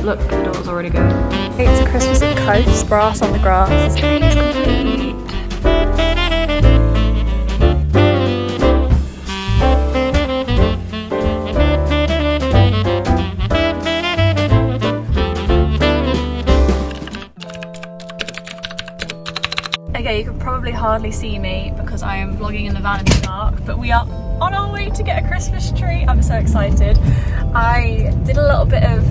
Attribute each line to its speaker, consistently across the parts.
Speaker 1: Look, the door's already going.
Speaker 2: It's a Christmas at Coast, brass on the grass.
Speaker 1: Tree's complete.
Speaker 2: Okay, you can probably hardly see me because I am vlogging in the van in the dark, but we are on our way to get a Christmas tree. I'm so excited. I did a little bit of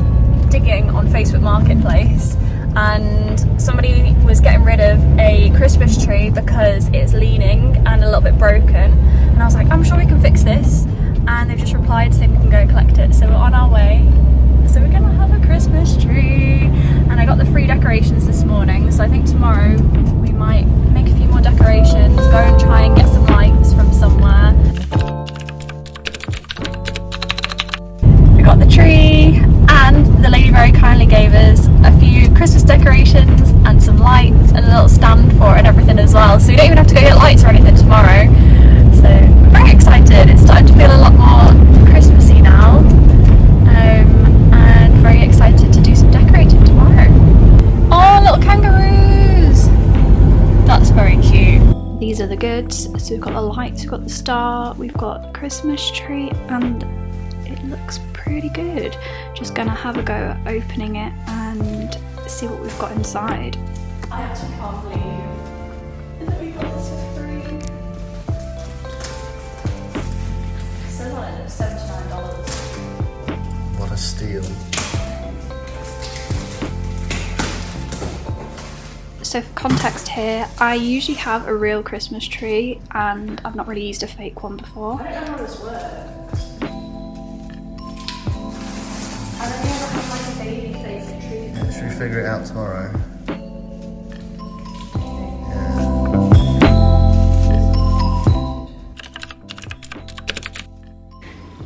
Speaker 2: digging on Facebook Marketplace and somebody was getting rid of a Christmas tree because it's leaning and a little bit broken, and I was like, I'm sure we can fix this, and they've just replied saying we can go and collect it. So we're on our way. So we're gonna have a Christmas tree, and I got the free decorations this morning, so I think tomorrow we might make a few more decorations, go and try and get some lights from somewhere. We got the tree, and the lady very kindly gave us a few Christmas decorations and some lights and a little stand for it and everything as well, so we don't even have to go get lights or anything tomorrow. So I'm very excited. It's starting to feel a lot more Christmassy now, and very excited to do some decorating tomorrow. Oh, little kangaroos! That's very cute. These are the goods. So we've got the lights, we've got the star, we've got the Christmas tree, and it looks pretty good. Just gonna have a go at opening it and see what we've got inside. I actually can't believe that we got this for free. It says on it it's $79.
Speaker 3: What a steal.
Speaker 2: So for context here, I usually have a real Christmas tree and I've not really used a fake one before.
Speaker 1: I don't know how this works. I've only ever had like a baby face tree.
Speaker 3: Yeah, should we figure it out tomorrow?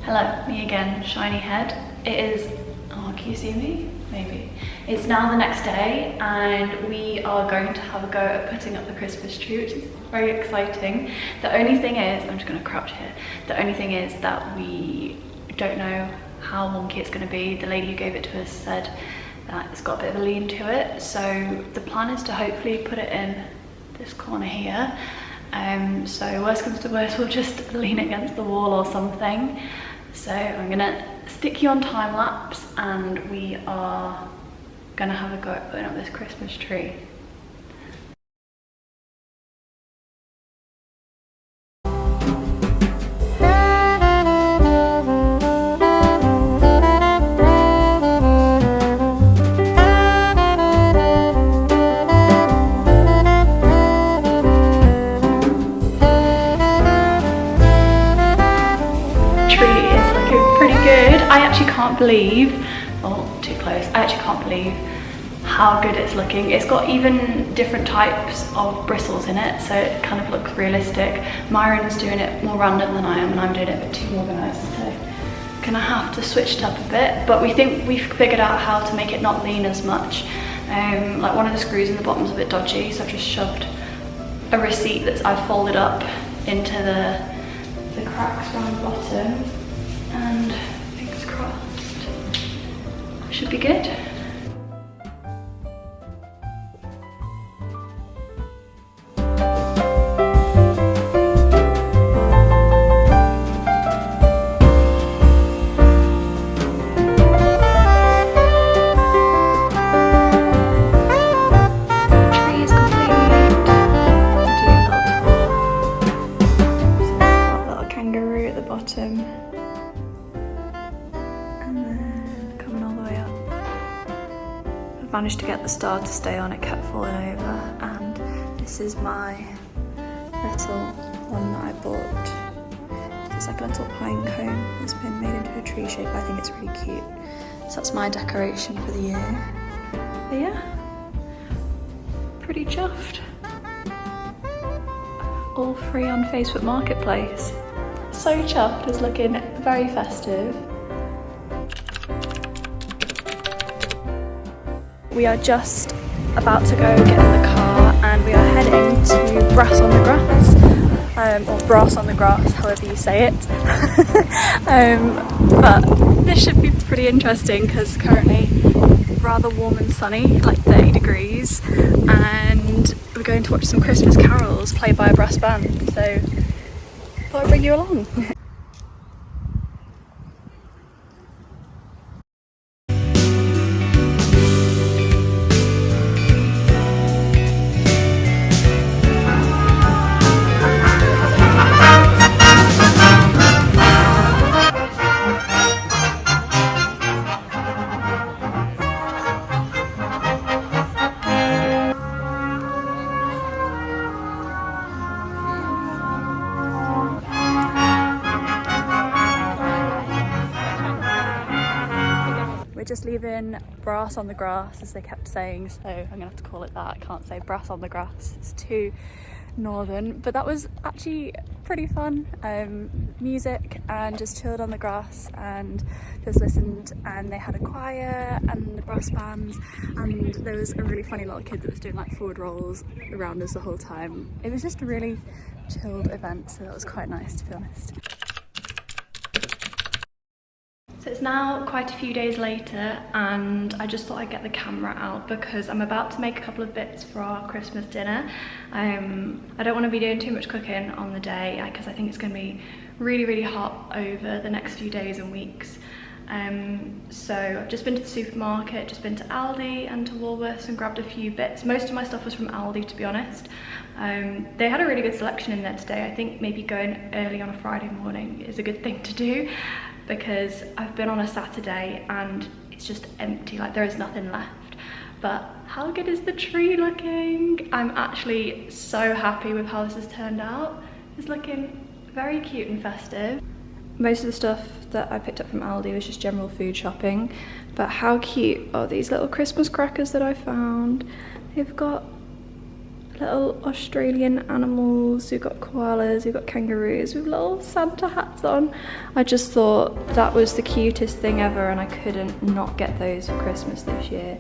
Speaker 2: Hello, me again, shiny head. It is, oh, can you see me? Maybe. It's now the next day and we are going to have a go at putting up the Christmas tree, which is very exciting. The only thing is, I'm just gonna crouch here. The only thing is that we don't know how wonky it's gonna be. The lady who gave it to us said that it's got a bit of a lean to it. So the plan is to hopefully put it in this corner here. So worst comes to worst, we'll just lean against the wall or something. So I'm gonna stick you on time lapse and we are gonna have a go at putting up this Christmas tree. I actually can't believe, oh, too close. I actually can't believe how good it's looking. It's got even different types of bristles in it, so it kind of looks realistic. Myron's doing it more random than I am, and I'm doing it a bit too organised, so gonna have to switch it up a bit. But we think we've figured out how to make it not lean as much. Like one of the screws in the bottom's a bit dodgy, so I've just shoved a receipt that I've folded up into the cracks around the bottom, and crossed. Should be good. Tree is complete. Do a little kangaroo at the bottom. Managed to get the star to stay on, it kept falling over, and this is my little one that I bought. It's like a little pine cone that's been made into a tree shape. I think it's really cute. So that's my decoration for the year. But yeah, pretty chuffed. All free on Facebook Marketplace. So chuffed, it's looking very festive. We are just about to go get in the car and we are heading to Brass on the Grass, or Brass on the Grass, however you say it. But this should be pretty interesting because currently rather warm and sunny, like 30 degrees, and we're going to watch some Christmas carols played by a brass band, so thought I'd bring you along. We're just leaving brass on the grass, as they kept saying, so I'm gonna have to call it that. I can't say brass on the grass, it's too northern, but that was actually pretty fun. Music, and just chilled on the grass and just listened, and they had a choir and the brass bands, and there was a really funny little kid that was doing like forward rolls around us the whole time. It was just a really chilled event, so that was quite nice, to be honest. So it's now quite a few days later, and I just thought I'd get the camera out because I'm about to make a couple of bits for our Christmas dinner. I don't want to be doing too much cooking on the day because I think it's going to be really hot over the next few days and weeks. So I've just been to the supermarket, just been to Aldi and to Woolworths and grabbed a few bits. Most of my stuff was from Aldi, to be honest. They had a really good selection in there today. I think maybe going early on a Friday morning is a good thing to do, because I've been on a Saturday and it's just empty, like there is nothing left. But how good is the tree looking? I'm actually so happy with how this has turned out. It's looking very cute and festive. Most of the stuff that I picked up from Aldi was just general food shopping, but how cute are these little Christmas crackers that I found? They've got little Australian animals, we've got koalas, we've got kangaroos with little Santa hats on. I just thought that was the cutest thing ever, and I couldn't not get those for Christmas this year.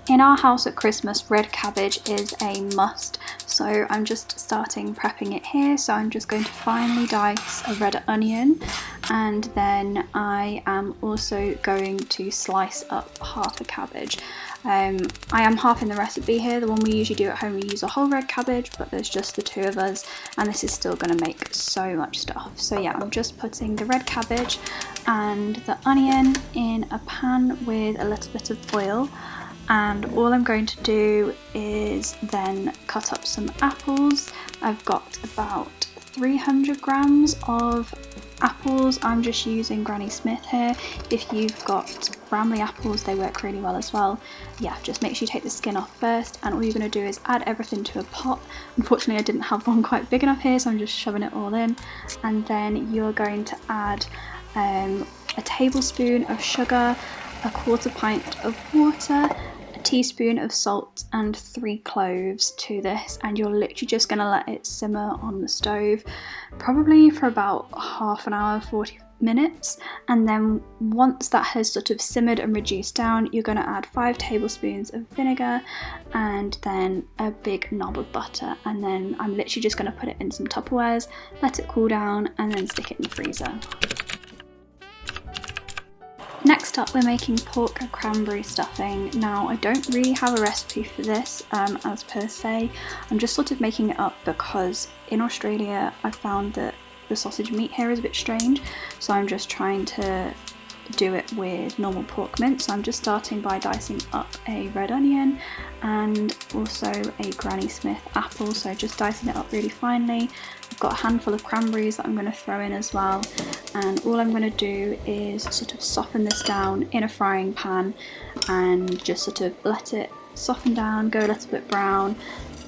Speaker 2: In our house at Christmas, red cabbage is a must, so I'm just starting prepping it here. So I'm just going to finely dice a red onion, and then I am also going to slice up half a cabbage. I am halving the recipe here. The one we usually do at home, we use a whole red cabbage, but there's just the two of us, and this is still going to make so much stuff. So yeah, I'm just putting the red cabbage and the onion in a pan with a little bit of oil, and all I'm going to do is then cut up some apples. I've got about 300 grams of apples. I'm just using Granny Smith here. If you've got Bramley apples, they work really well as well. Yeah, just make sure you take the skin off first, and all you're going to do is add everything to a pot. Unfortunately, I didn't have one quite big enough here, so I'm just shoving it all in. And then you're going to add a tablespoon of sugar, a quarter pint of water, a teaspoon of salt, and 3 cloves to this, and you're literally just going to let it simmer on the stove probably for about half an hour, 40 minutes, and then once that has sort of simmered and reduced down, you're going to add 5 tablespoons of vinegar and then a big knob of butter, and then I'm literally just going to put it in some Tupperwares, let it cool down, and then stick it in the freezer. Next up, we're making pork and cranberry stuffing. Now, I don't really have a recipe for this as per se. I'm just sort of making it up because in Australia I found that the sausage meat here is a bit strange, so I'm just trying to do it with normal pork mince. So I'm just starting by dicing up a red onion and also a Granny Smith apple, so just dicing it up really finely. I've got a handful of cranberries that I'm going to throw in as well, and all I'm going to do is sort of soften this down in a frying pan and just sort of let it soften down, go a little bit brown,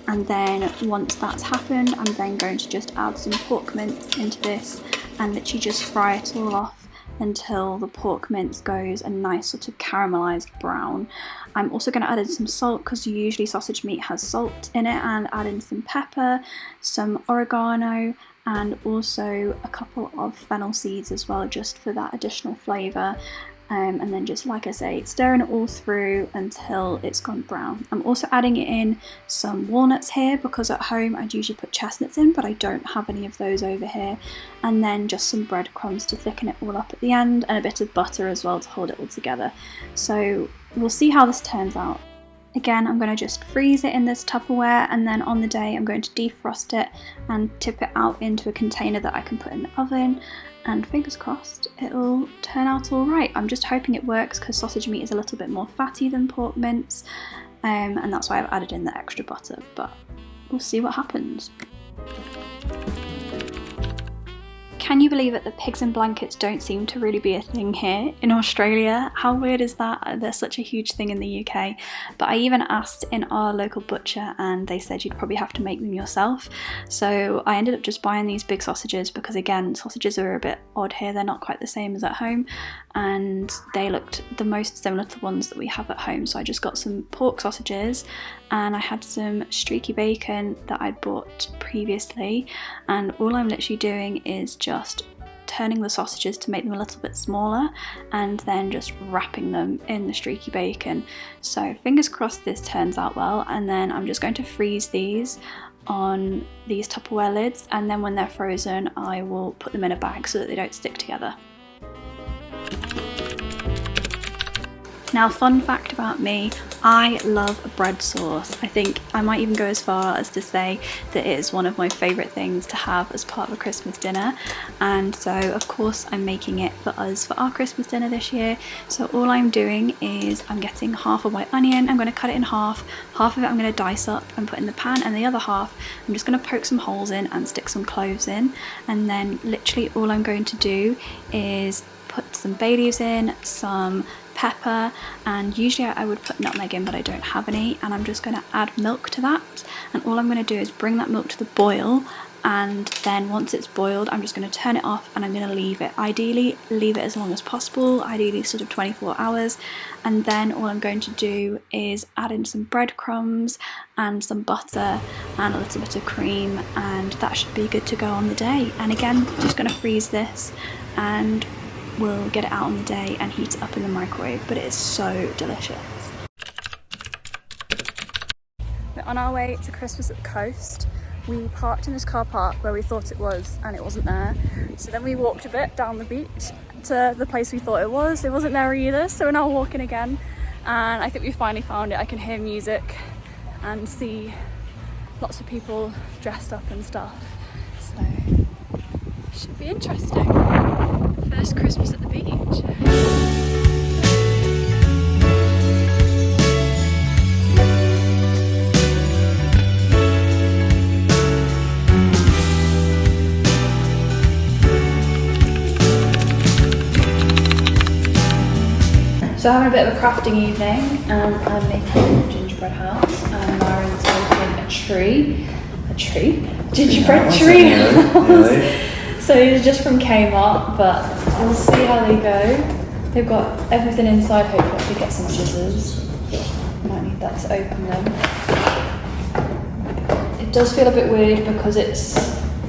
Speaker 2: and then once that's happened, I'm then going to just add some pork mince into this and literally just fry it all off until the pork mince goes a nice sort of caramelized brown. I'm also going to add in some salt because usually sausage meat has salt in it, and add in some pepper, some oregano, and also a couple of fennel seeds as well, just for that additional flavour. and then just, like I say, stirring it all through until it's gone brown. I'm also adding in some walnuts here because at home I'd usually put chestnuts in, but I don't have any of those over here. And then just some breadcrumbs to thicken it all up at the end, and a bit of butter as well to hold it all together. So we'll see how this turns out. Again, I'm going to just freeze it in this Tupperware, and then on the day I'm going to defrost it and tip it out into a container that I can put in the oven, and fingers crossed it'll turn out all right. I'm just hoping it works because sausage meat is a little bit more fatty than pork mince, and that's why I've added in the extra butter, but we'll see what happens. Can you believe it that pigs in blankets don't seem to really be a thing here in Australia? How weird is that? They're such a huge thing in the UK. But I even asked in our local butcher and they said you'd probably have to make them yourself. So I ended up just buying these big sausages because, again, sausages are a bit odd here. They're not quite the same as at home, and they looked the most similar to the ones that we have at home. So I just got some pork sausages, and I had some streaky bacon that I'd bought previously, and all I'm literally doing is just turning the sausages to make them a little bit smaller and then just wrapping them in the streaky bacon. So fingers crossed this turns out well, and then I'm just going to freeze these on these Tupperware lids, and then when they're frozen I will put them in a bag so that they don't stick together. Now, fun fact about me, I love a bread sauce. I think I might even go as far as to say that it is one of my favourite things to have as part of a Christmas dinner, and so of course I'm making it for us for our Christmas dinner this year. So all I'm doing is I'm getting half a white onion, I'm going to cut it in half of it I'm going to dice up and put in the pan, and the other half I'm just going to poke some holes in and stick some cloves in, and then literally all I'm going to do is put some bay leaves in, some pepper, and usually I would put nutmeg in, but I don't have any, and I'm just going to add milk to that, and all I'm going to do is bring that milk to the boil, and then once it's boiled I'm just going to turn it off and I'm going to leave it. Ideally leave it as long as possible, ideally sort of 24 hours, and then all I'm going to do is add in some breadcrumbs and some butter and a little bit of cream, and that should be good to go on the day. And again, just going to freeze this and we'll get it out on the day and heat it up in the microwave, but it is so delicious. We're on our way to Christmas at the coast. We parked in this car park where we thought it was, and it wasn't there. So then we walked a bit down the beach to the place we thought it wasn't there either, so we're now walking again, and I think we finally found it. I can hear music and see lots of people dressed up and stuff, so should be interesting. First Christmas at the beach. So having a bit of a crafting evening, and I'm making a gingerbread house, and Myron's making a gingerbread tree house. So it's just from Kmart, but we'll see how they go. They've got everything inside. Hopefully I could get some scissors. Might need that to open them. It does feel a bit weird because it's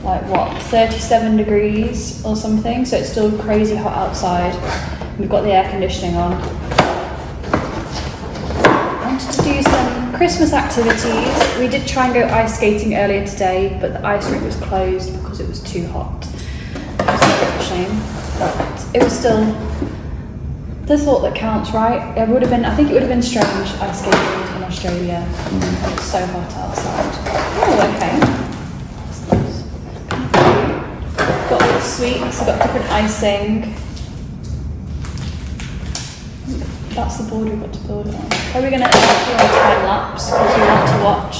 Speaker 2: like, what, 37 degrees or something, so it's still crazy hot outside. We've got the air conditioning on. I wanted to do some Christmas activities. We did try and go ice skating earlier today, but the ice rink was closed because it was too hot. It's a bit of a shame, but it was still the thought that counts, right? It would have been, I think it would have been strange ice skating in Australia. It's so hot outside. Oh, okay. Got all the sweets, got different icing. That's the board we've got to build it on. Are we going to do a time lapse because we want to watch?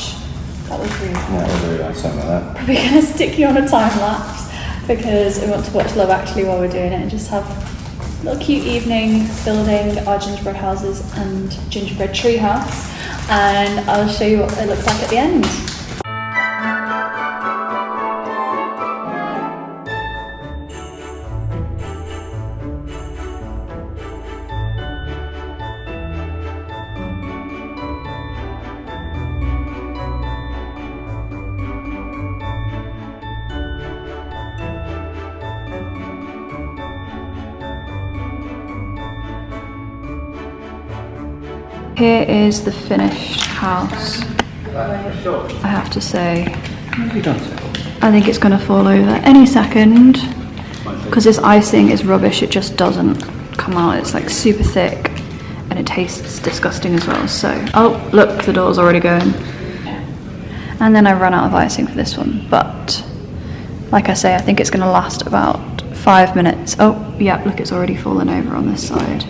Speaker 2: That was really fun.
Speaker 4: Yeah, we'll do like something like that.
Speaker 2: We're going to stick you on a time lapse because we want to watch Love Actually while we're doing it and just have a little cute evening building our gingerbread houses and gingerbread tree house, and I'll show you what it looks like at the end. Here is the finished house. I have to say, I think it's gonna fall over any second because this icing is rubbish. It just doesn't come out. It's like super thick and it tastes disgusting as well. So, oh look, the door's already going. And then I ran out of icing for this one, but like I say, I think it's gonna last about 5 minutes. Oh yeah, look, it's already fallen over on this side.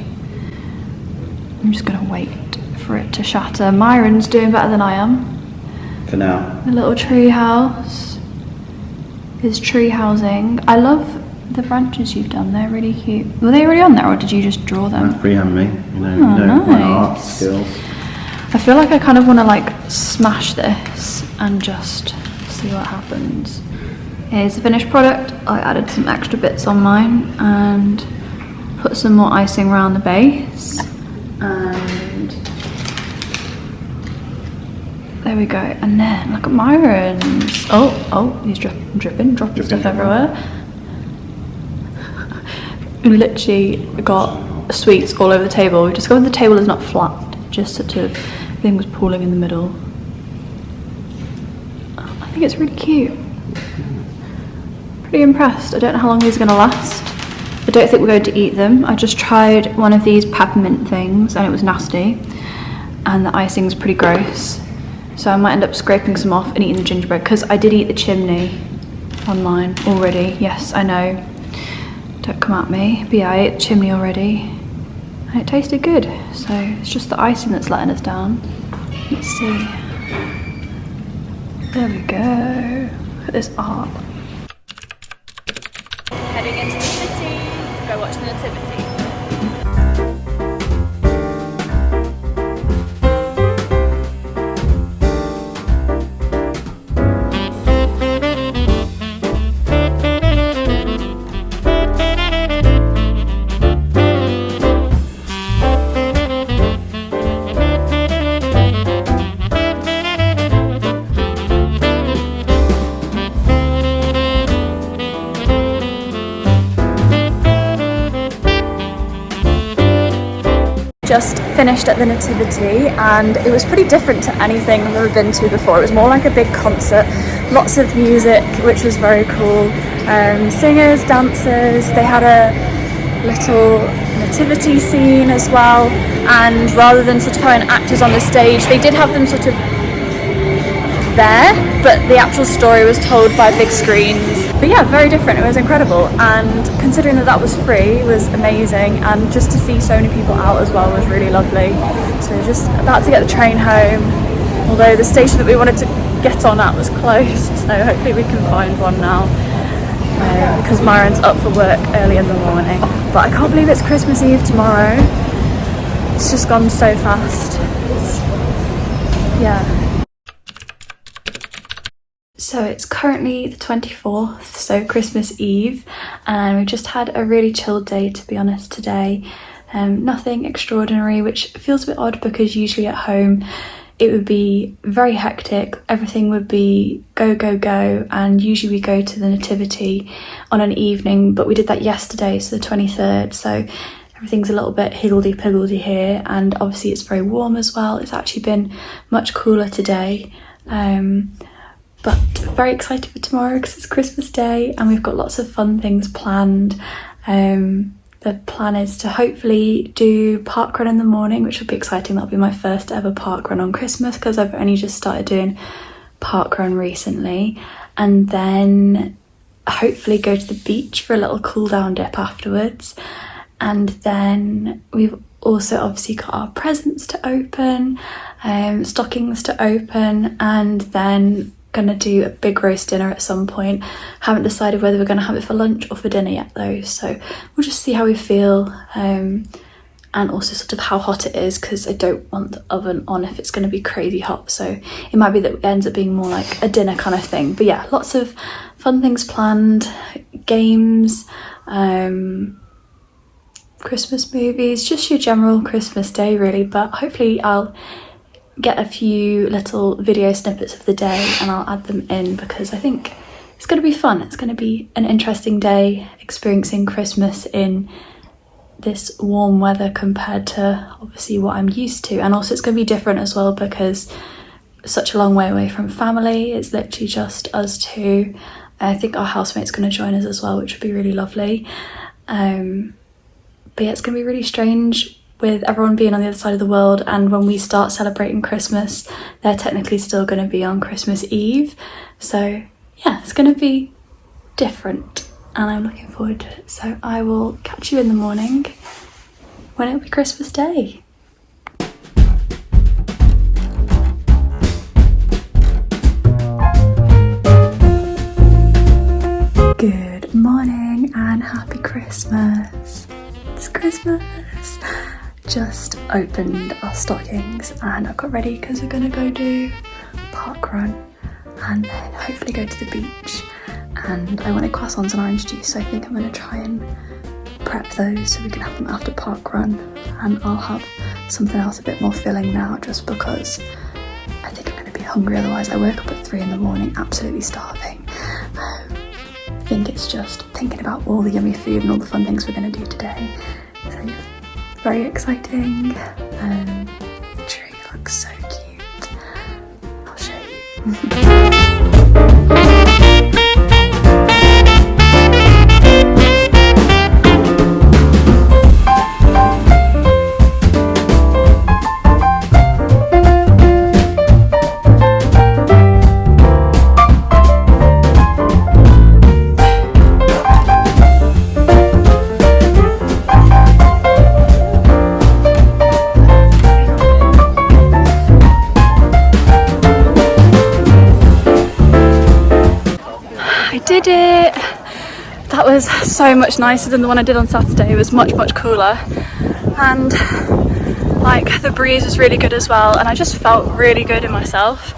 Speaker 2: I'm just gonna wait for it to shatter. Myron's doing better than I am.
Speaker 4: For now.
Speaker 2: The little tree house is tree housing. I love the branches you've done, they're really cute. Were they already on there or did you just draw them?
Speaker 4: That's freehand me, you know,
Speaker 2: Oh,
Speaker 4: you know, my art
Speaker 2: nice.
Speaker 4: skills.
Speaker 2: I feel like I kind of want to like smash this and just see what happens. Here's the finished product. I added some extra bits on mine and put some more icing around the base. And there we go. And then look at Myron's. Oh, he's dropping stuff everywhere. We literally got sweets all over the table. We discovered the table is not flat, just sort of thing was pooling in the middle. I think it's really cute. Pretty impressed. I don't know how long these are going to last. I don't think we're going to eat them. I just tried one of these peppermint things and it was nasty. And the icing's pretty gross. So I might end up scraping some off and eating the gingerbread because I did eat the chimney on mine already. Yes, I know. Don't come at me. But yeah, I ate the chimney already. And it tasted good. So it's just the icing that's letting us down. Let's see. There we go. Look at this art. Heading into the city to go watch the Nativity. Just finished at the Nativity and it was pretty different to anything I've ever been to before. It was more like a big concert, lots of music, which was very cool. Singers, dancers, they had a little nativity scene as well, and rather than sort of having actors on the stage, they did have them sort of there, but the actual story was told by big screens. But yeah, very different. It was incredible, and considering that that was free, it was amazing, and just to see so many people out as well was really lovely. So just about to get the train home, although the station that we wanted to get on at was closed, so hopefully we can find one now, because Myron's up for work early in the morning. But I can't believe it's Christmas Eve tomorrow. It's just gone so fast. Yeah. So it's currently the 24th, so Christmas Eve, and we've just had a really chilled day, to be honest, today. Nothing extraordinary, which feels a bit odd because usually at home it would be very hectic, everything would be go, go, go, and usually we go to the Nativity on an evening, but we did that yesterday, so the 23rd, so everything's a little bit higgledy-piggledy here, and obviously it's very warm as well. It's actually been much cooler today. But very excited for tomorrow because it's Christmas Day and we've got lots of fun things planned. The plan is to hopefully do park run in the morning, which will be exciting. That'll be my first ever park run on Christmas because I've only just started doing park run recently. And then hopefully go to the beach for a little cool down dip afterwards. And then we've also obviously got our presents to open, stockings to open, and then gonna do a big roast dinner at some point. Haven't decided whether we're gonna have it for lunch or for dinner yet though, so we'll just see how we feel, and also sort of how hot it is, because I don't want the oven on if it's gonna be crazy hot, so it might be that it ends up being more like a dinner kind of thing. But yeah, lots of fun things planned, games, Christmas movies, just your general Christmas day really. But hopefully I'll get a few little video snippets of the day and I'll add them in because I think it's going to be fun. It's going to be an interesting day experiencing Christmas in this warm weather compared to obviously what I'm used to, and also it's going to be different as well because such a long way away from family. It's literally just us two. I think our housemate's going to join us as well, which would be really lovely. But yeah, it's going to be really strange with everyone being on the other side of the world, and when we start celebrating Christmas, they're technically still going to be on Christmas Eve. So yeah, it's going to be different and I'm looking forward to it. So I will catch you in the morning when it'll be Christmas Day. Good morning and happy Christmas. It's Christmas. Just opened our stockings and I've got ready because we're gonna go do a park run and then hopefully go to the beach. And I wanted croissants and orange juice, so I think I'm gonna try and prep those so we can have them after park run. And I'll have something else a bit more filling now, just because I think I'm gonna be hungry otherwise. I woke up at 3 in the morning absolutely starving. I think it's just thinking about all the yummy food and all the fun things we're going to do today. So yeah, very exciting. The tree looks so cute. I'll show you. Did it! That was so much nicer than the one I did on Saturday. It was much cooler, and like the breeze was really good as well, and I just felt really good in myself.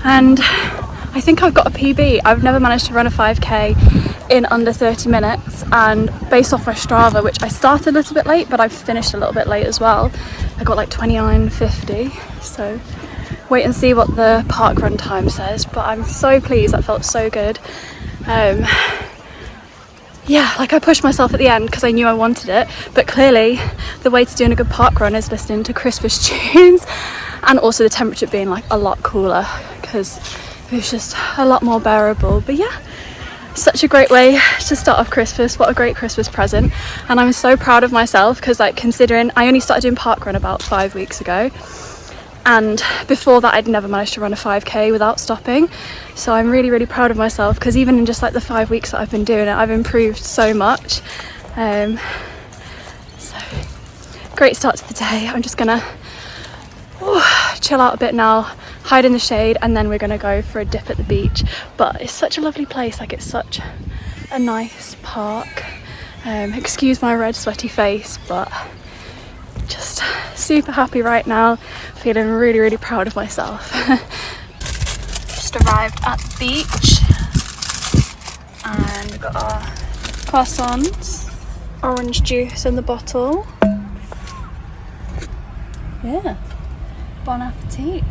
Speaker 2: And I think I've got a PB. I've never managed to run a 5k in under 30 minutes, and based off my Strava, which I started a little bit late but I've finished a little bit late as well, I got like 29:50. So wait and see what the park run time says, but I'm so pleased. That felt so good. Yeah, like I pushed myself at the end because I knew I wanted it, but clearly the way to doing a good park run is listening to Christmas tunes, and also the temperature being like a lot cooler because it was just a lot more bearable. But yeah, such a great way to start off Christmas. What a great Christmas present. And I'm so proud of myself because, like, considering I only started doing park run about 5 weeks ago, and before that I'd never managed to run a 5k without stopping. So I'm really proud of myself because even in just like the 5 weeks that I've been doing it, I've improved so much. So great start to the day. I'm just gonna chill out a bit now, hide in the shade, and then we're gonna go for a dip at the beach. But it's such a lovely place, like it's such a nice park. Excuse my red sweaty face, but just super happy right now, feeling really proud of myself. Just arrived at the beach and we've got our croissants, orange juice in the bottle. Yeah, bon appetit.